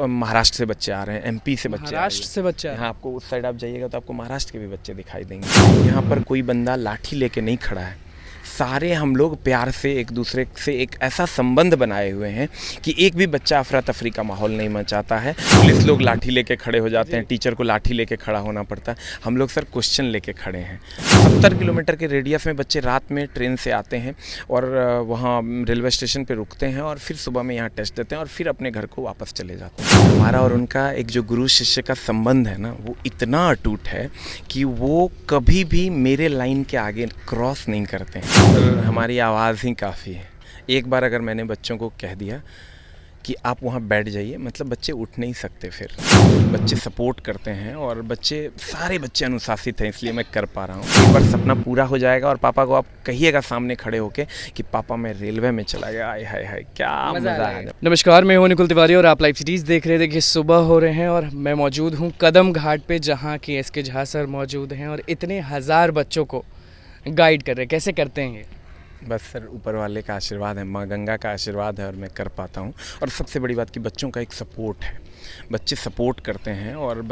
महाराष्ट्र से बच्चे आ रहे हैं, एमपी से बच्चे आ रहे हैं। महाराष्ट्र से बच्चे यहाँ आपको उस साइड आप जाइएगा तो आपको महाराष्ट्र के भी बच्चे दिखाई देंगे। यहाँ पर कोई बंदा लाठी लेके नहीं खड़ा है, सारे हम लोग प्यार से एक दूसरे से एक ऐसा संबंध बनाए हुए हैं कि एक भी बच्चा अफरा तफरी का माहौल नहीं मचाता है। पुलिस लोग लाठी लेके खड़े हो जाते हैं, टीचर को लाठी लेके खड़ा होना पड़ता है, हम लोग सर क्वेश्चन लेके खड़े हैं। 70 किलोमीटर के रेडियस में बच्चे रात में ट्रेन से आते हैं और वहाँ रेलवे स्टेशन पे रुकते हैं और फिर सुबह में यहाँ टेस्ट देते हैं और फिर अपने घर को वापस चले जाते हैं। हमारा और उनका एक जो गुरु शिष्य का संबंध है ना, वो इतना अटूट है कि वो कभी भी मेरे लाइन के आगे क्रॉस नहीं करते हैं। हमारी आवाज़ ही काफ़ी है। एक बार अगर मैंने बच्चों को कह दिया कि आप वहाँ बैठ जाइए, मतलब बच्चे उठ नहीं सकते। फिर बच्चे सपोर्ट करते हैं और सारे बच्चे अनुशासित हैं, इसलिए मैं कर पा रहा हूँ। एक बार सपना पूरा हो जाएगा और पापा को आप कहिएगा सामने खड़े होके कि पापा मैं रेलवे में चला गया। आय हाय हाय क्या मज़ा आएगा। नमस्कार, मैं हूं निकुल तिवारी और आप लाइव सिटीज़ देख रहे थे कि सुबह हो रहे हैं और मैं मौजूद हूं कदम घाट पे, जहां कि एसके झा सर मौजूद हैं और इतने हज़ार बच्चों को गाइड कर रहे हैं। कैसे करते हैं ये? बस सर ऊपर वाले का आशीर्वाद है, माँ गंगा का आशीर्वाद है और मैं कर पाता हूँ। और सबसे बड़ी बात कि बच्चों का एक सपोर्ट है, बच्चे सपोर्ट करते हैं और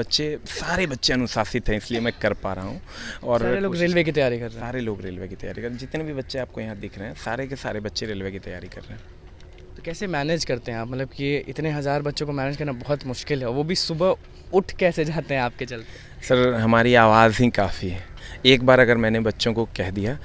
सारे बच्चे अनुशासित हैं, इसलिए मैं कर पा रहा हूँ। और सारे लोग रेलवे की तैयारी कर रहे हैं। सारे लोग रेलवे की तैयारी कर रहे हैं। जितने भी बच्चे आपको यहाँ दिख रहे हैं, सारे के सारे बच्चे रेलवे की तैयारी कर रहे हैं। तो कैसे मैनेज करते हैं आप? मतलब कि इतने हज़ार बच्चों को मैनेज करना बहुत मुश्किल है, वो भी सुबह उठ कैसे जाते हैं आपके चलते? सर हमारी आवाज़ ही काफ़ी है। एक बार अगर मैंने बच्चों को कह दिया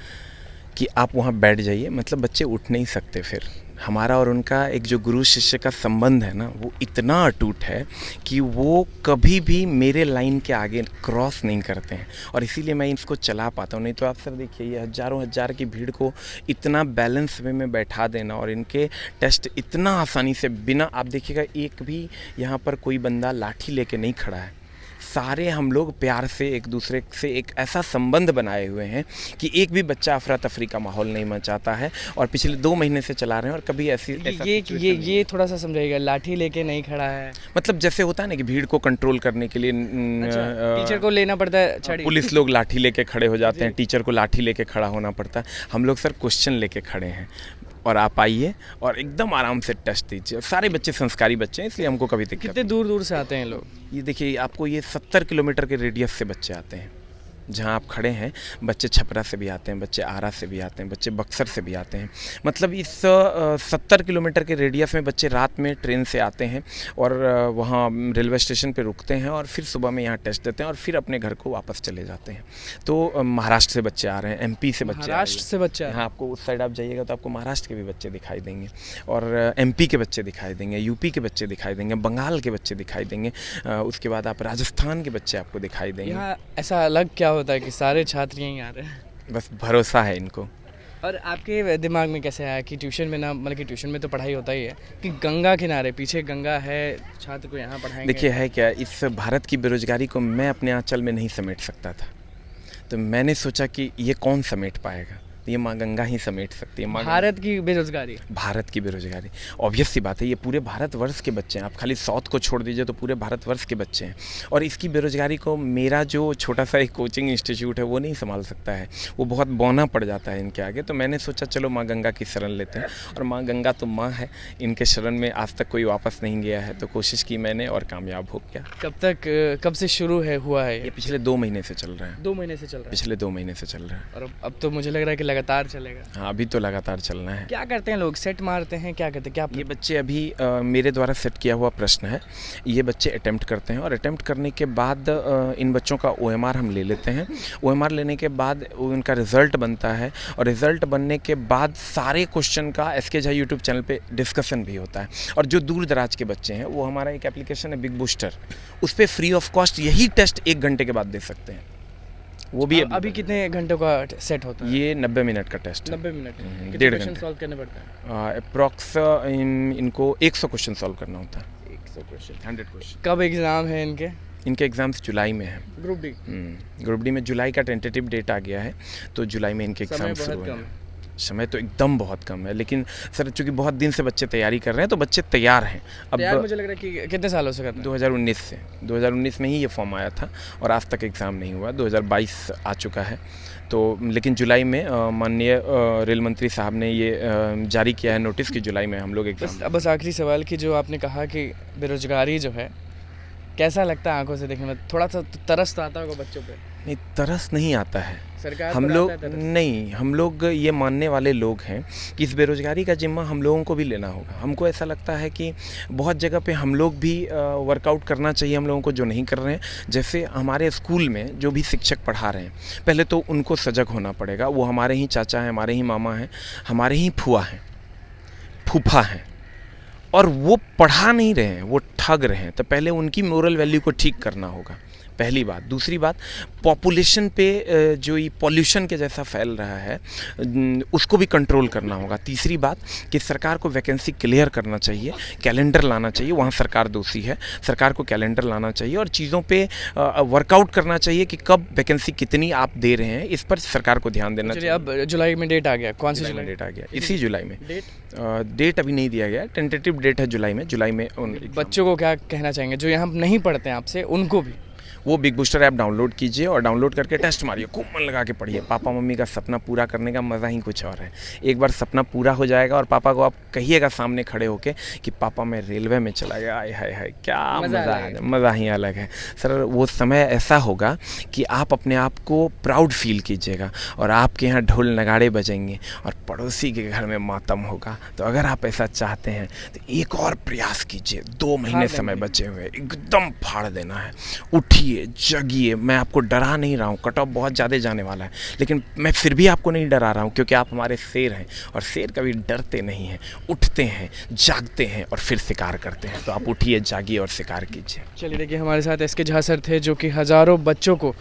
कि आप वहाँ बैठ जाइए, मतलब बच्चे उठ नहीं सकते। फिर हमारा और उनका एक जो गुरु शिष्य का संबंध है ना, वो इतना अटूट है कि वो कभी भी मेरे लाइन के आगे क्रॉस नहीं करते हैं और इसीलिए मैं इसको चला पाता हूँ। नहीं तो आप सर देखिए, ये हज़ारों हज़ार की भीड़ को इतना बैलेंस वे में बैठा देना और इनके टेस्ट इतना आसानी से, बिना आप देखिएगा एक भी यहाँ पर कोई बंदा लाठी लेके नहीं खड़ा है, सारे हम लोग प्यार से एक दूसरे से एक ऐसा संबंध बनाए हुए हैं कि एक भी बच्चा अफरा तफरी का माहौल नहीं मचाता है। और पिछले 2 महीने से चला रहे हैं और कभी ये थोड़ा सा समझाइएगा। लाठी लेके नहीं खड़ा है मतलब जैसे होता है ना कि भीड़ को कंट्रोल करने के लिए टीचर को लेना पड़ता है, पुलिस लोग लाठी लेके खड़े हो जाते हैं, टीचर को लाठी लेके खड़ा होना पड़ता है, हम लोग सर क्वेश्चन लेके खड़े हैं। और आप आइए और एकदम आराम से टेस्ट दीजिए। सारे बच्चे संस्कारी बच्चे हैं, इसलिए हमको कभी दिक्कत। कितने दूर दूर से आते हैं लोग? ये देखिए, आपको ये 70 किलोमीटर के रेडियस से बच्चे आते हैं। जहाँ आप खड़े हैं, बच्चे छपरा से भी आते हैं, बच्चे आरा से भी आते हैं, बच्चे बक्सर से भी आते हैं। मतलब इस 70 किलोमीटर के रेडियस में बच्चे रात में ट्रेन से आते हैं और वहाँ रेलवे स्टेशन पे रुकते हैं और फिर सुबह में यहाँ टेस्ट देते हैं और फिर अपने घर को वापस चले जाते हैं। तो महाराष्ट्र से बच्चे आ रहे हैं, एमपी से बच्चे, महाराष्ट्र से बच्चे, यहाँ आपको उस साइड आप जाइएगा तो आपको महाराष्ट्र के भी बच्चे दिखाई देंगे और एमपी के बच्चे दिखाई देंगे, यूपी के बच्चे दिखाई देंगे, बंगाल के बच्चे दिखाई देंगे, उसके बाद आप राजस्थान के बच्चे आपको दिखाई देंगे। यहाँ ऐसा अलग क्या होता है कि सारे छात्र यहीं आ रहे हैं? बस भरोसा है इनको। और आपके दिमाग में कैसे आया कि ट्यूशन में ना, मतलब कि ट्यूशन में तो पढ़ाई होता ही है, कि गंगा किनारे पीछे गंगा है, छात्र को यहाँ पढ़ाएंगे? देखिए है क्या, इस भारत की बेरोजगारी को मैं अपने आंचल में नहीं समेट सकता था, तो मैंने सोचा कि ये कौन समेट पाएगा, ये माँ गंगा ही समेट सकती है। भारत की बेरोजगारी, भारत की बेरोजगारी ऑब्वियस सी बात है, ये पूरे भारतवर्ष के बच्चे हैं। आप खाली साउथ को छोड़ दीजिए तो पूरे भारतवर्ष के बच्चे हैं और इसकी बेरोजगारी को मेरा जो छोटा सा एक कोचिंग इंस्टीट्यूट है वो नहीं संभाल सकता है, वो बहुत बौना पड़ जाता है इनके आगे। तो मैंने सोचा चलो माँ गंगा की शरण लेते हैं और माँ गंगा तो माँ है, इनके शरण में आज तक कोई वापस नहीं गया है, तो कोशिश की मैंने और कामयाब हो गया। कब से शुरू हुआ है ये? पिछले 2 महीने से चल रहा है। 2 महीने से चल रहा है? पिछले 2 महीने से चल रहा है। और अब तो मुझे लग रहा है कि लगातार चलेगा। हाँ, अभी तो लगातार चलना है। क्या करते हैं लोग? सेट मारते हैं? क्या करते हैं? क्या ये बच्चे अभी मेरे द्वारा सेट किया हुआ प्रश्न है, ये बच्चे अटेम्प्ट करते हैं और अटेम्प्ट करने के बाद इन बच्चों का OMR हम ले लेते हैं। OMR लेने के बाद उनका रिज़ल्ट बनता है और रिज़ल्ट बनने के बाद सारे क्वेश्चन का एसके झा यूट्यूब चैनल पे डिस्कशन भी होता है। और जो दूर दराज के बच्चे हैं, वो हमारा एक एप्लीकेशन है बिग बूस्टर, उस पर फ्री ऑफ कॉस्ट यही टेस्ट 1 घंटे के बाद दे सकते हैं। वो भी अभी कितने घंटों का सेट होता है? ये 90 मिनट का टेस्ट है। 90 मिनट, डेढ़ घंटे सॉल्व करने पड़ता है? अप्रॉक्स इनको 100 क्वेश्चन सॉल्व करना होता है। 100 क्वेश्चन, 100 क्वेश्चन। कब एग्ज़ाम है इनके? इनके एग्ज़ाम्स जुलाई में है। Group D? ग्रुप डी में जुलाई का टेंटेटिव डेट आ गया है, तो जुलाई में इनके एग्ज़ाम शुरू हैं। समय तो एकदम बहुत कम है, लेकिन सर चूँकि बहुत दिन से बच्चे तैयारी कर रहे हैं तो बच्चे तैयार हैं। अब यार मुझे लग रहा है कि कितने सालों से करते हैं? 2019 में ही ये फॉर्म आया था और आज तक एग्ज़ाम नहीं हुआ। 2022 आ चुका है तो, लेकिन जुलाई में माननीय रेल मंत्री साहब ने ये जारी किया है नोटिस कि जुलाई में हम लोग एग्ज़ाम। बस आखिरी सवाल कि जो आपने कहा कि बेरोजगारी जो है, कैसा लगता है आंखों से देखने में? थोड़ा सा तरस तो आता होगा बच्चों पे? नहीं, तरस नहीं आता है। सरकार हम लोग नहीं, हम लोग ये मानने वाले लोग हैं कि इस बेरोज़गारी का जिम्मा हम लोगों को भी लेना होगा। हमको ऐसा लगता है कि बहुत जगह पे हम लोग भी वर्कआउट करना चाहिए हम लोगों को, जो नहीं कर रहे हैं। जैसे हमारे स्कूल में जो भी शिक्षक पढ़ा रहे हैं, पहले तो उनको सजग होना पड़ेगा। वो हमारे ही चाचा हैं, हमारे ही मामा हैं, हमारे ही फूआ हैं, फूफा हैं, और वो पढ़ा नहीं रहे हैं, वो ठग रहे हैं। तो पहले उनकी मोरल वैल्यू को ठीक करना होगा, पहली बात। दूसरी बात, पॉपुलेशन पे जो ये पॉल्यूशन के जैसा फैल रहा है उसको भी कंट्रोल करना होगा। तीसरी बात कि सरकार को वैकेंसी क्लियर करना चाहिए, कैलेंडर लाना चाहिए। वहाँ सरकार दोषी है, सरकार को कैलेंडर लाना चाहिए और चीज़ों पे वर्कआउट करना चाहिए कि कब वैकेंसी कितनी आप दे रहे हैं, इस पर सरकार को ध्यान देना चाहिए। अब जुलाई में डेट आ गया, कौन सी जुलाई डेट आ गया? इसी जुलाई में। डेट अभी नहीं दिया गया, टेंटेटिव डेट है जुलाई में। बच्चों को क्या कहना चाहेंगे जो यहाँ नहीं पढ़ते हैं आपसे, उनको भी? वो बिग बूस्टर ऐप डाउनलोड कीजिए और डाउनलोड करके टेस्ट मारिए, खूब मन लगा के पढ़िए। पापा मम्मी का सपना पूरा करने का मज़ा ही कुछ और है। एक बार सपना पूरा हो जाएगा और पापा को आप कहिएगा सामने खड़े होके कि पापा मैं रेलवे में चला गया, आय हाय हाय क्या मज़ा ही अलग है सर। वो समय ऐसा होगा कि आप अपने आप को प्राउड फील कीजिएगा और आपके यहाँ ढोल नगाड़े बजेंगे और पड़ोसी के घर में मातम होगा। तो अगर आप ऐसा चाहते हैं तो एक और प्रयास कीजिए, 2 महीने समय बचे हुए, एकदम फाड़ देना है। उठिए, जगिए। मैं आपको डरा नहीं रहा हूँ, कट ऑफ बहुत ज़्यादा जाने वाला है, लेकिन मैं फिर भी आपको नहीं डरा रहा हूँ क्योंकि आप हमारे शेर हैं और शेर कभी डरते नहीं हैं, उठते हैं, जागते हैं और फिर शिकार करते हैं। तो आप उठिए, जागिए और शिकार कीजिए। चलिए, देखिए हमारे साथ एसके झा सर थे जो कि हज़ारों बच्चों को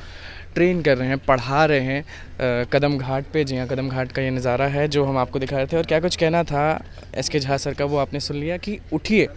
ट्रेन कर रहे हैं, पढ़ा रहे हैं कदम घाट पे। जी हाँ, कदम घाट का ये नज़ारा है जो हम आपको दिखा रहे थे। और क्या कुछ कहना था एसके झा सर का वो आपने सुन लिया कि उठिए,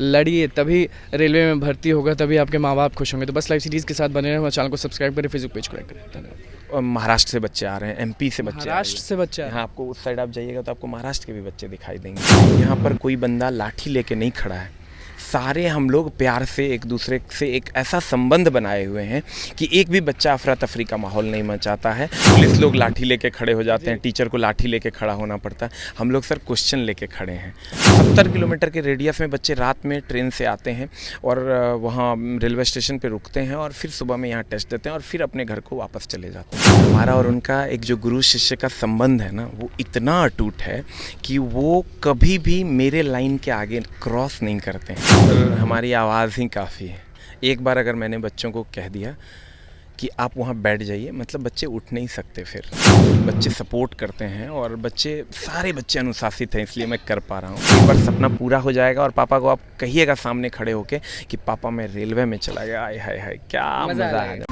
लड़िए, तभी रेलवे में भर्ती होगा, तभी आपके माँ बाप खुश होंगे। तो बस लाइव सीरीज़ के साथ बने रहें, हमारे चैनल को सब्सक्राइब करें, फेसबुक पेज को लाइक करें। धन्यवाद। और महाराष्ट्र से बच्चे आ रहे हैं, एमपी से बच्चे, महाराष्ट्र से बच्चे आ रहे हैं। हाँ, आपको उस साइड आप जाइएगा तो आपको महाराष्ट्र के भी बच्चे दिखाई देंगे। यहाँ पर कोई बंदा लाठी लेके नहीं खड़ा है, सारे हम लोग प्यार से एक दूसरे से एक ऐसा संबंध बनाए हुए हैं कि एक भी बच्चा अफरा तफरी का माहौल नहीं मचाता है। पुलिस लोग लाठी लेके खड़े हो जाते हैं, टीचर को लाठी लेके खड़ा होना पड़ता है। हम लोग सर क्वेश्चन लेके खड़े हैं। 70 किलोमीटर के रेडियस में बच्चे रात में ट्रेन से आते हैं और वहाँ रेलवे स्टेशन पे रुकते हैं और फिर सुबह में यहाँ टेस्ट देते हैं और फिर अपने घर को वापस चले जाते हैं। हमारा और उनका एक जो गुरु शिष्य का संबंध है ना, वो इतना अटूट है कि वो कभी भी मेरे लाइन के आगे क्रॉस नहीं करते हैं। हमारी आवाज़ ही काफ़ी है। एक बार अगर मैंने बच्चों को कह दिया कि आप वहाँ बैठ जाइए, मतलब बच्चे उठ नहीं सकते। फिर बच्चे सपोर्ट करते हैं और सारे बच्चे अनुशासित हैं, इसलिए मैं कर पा रहा हूँ। एक बार सपना पूरा हो जाएगा और पापा को आप कहिएगा सामने खड़े होके कि पापा मैं रेलवे में चला गया, आय हाय हाय क्या